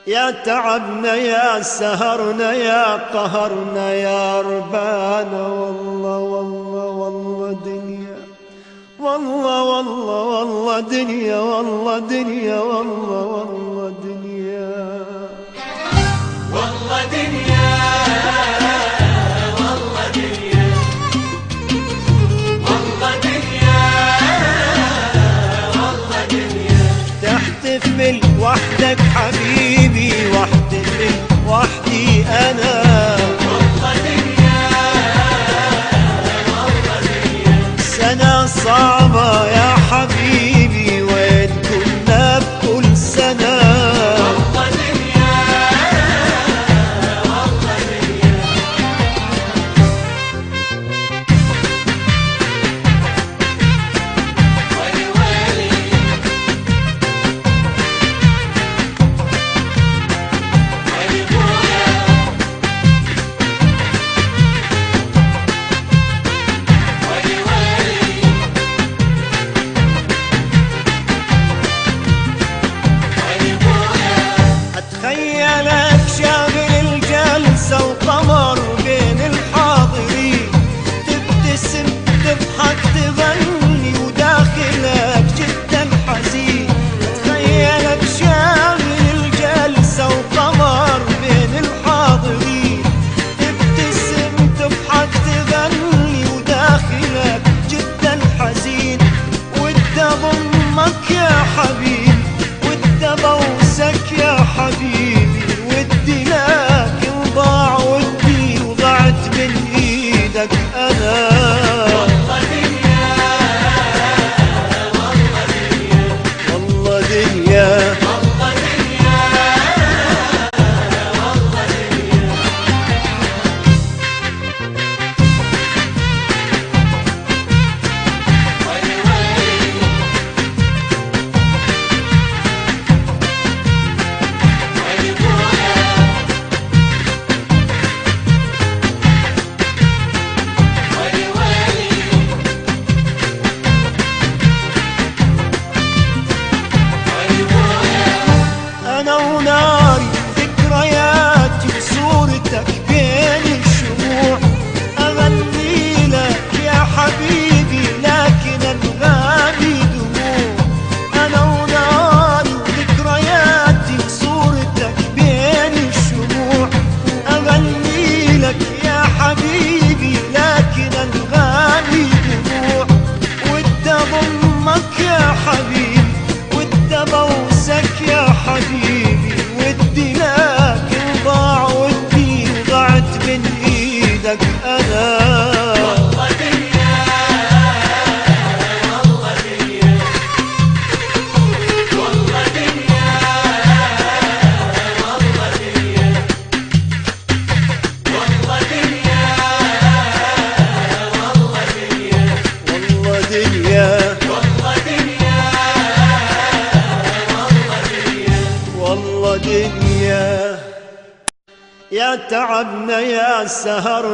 يا تعبنا يا سهرنا يا قهرنا يا ربانا. والله والله والله دنيا، والله والله والله دنيا، والله دنيا، والله والله دنيا، والله دنيا، والله دنيا، والله دنيا، والله دنيا. تحتفل وحدك حبيبي واحتفل وحدي أنا. والله دنيا، والله دنيا. سنة صعبة يا حبيبي وين كنا بكل سنة. والله دنيا، والله دنيا. ويلي ويلي، ويلي بويا، ويلي ويلي، ويلي بويا. أتخيلك شاغل الجلسة وقمر بين الحاضرين، تبتسم تضحك تغني وداخلك جدا حزين. أتخيلك شاغل الجلسة وقمر بين الحاضرين، تبتسم تضحك تغني وداخلك جدا حزين. ودي أضمك يا حبيبي ودي أبوسك يا حبيبي، ودي لكن ضاع ودي وضعت من ايدك انا. والله دنيا، والله دنيا، والله دنيا، والله دنيا، والله دنيا. ويلي ويلي، ويلي بويا، ويلي ويلي، ويلي بويا. انا وناري ذكرياتي وصورتك بين الشموع. اغني لك يا حبيبي لكن الغالي دموع. انا وناري وذكرياتي وصورتك بين الشموع. اغني لك يا حبيبي لكن الغالي دموع. ودي اضمك يا حبيبي ودي ابوسك يا حبيبي، ودي لكن ضاع ودي وضعت من ايدك انا. والله دنيا، والله دنيا، والله دنيا، والله دنيا، والله دنيا، والله دنيا، والله دنيا، والله دنيا، والله دنيا. والله دنيا. يا تعبنا يا سهرنا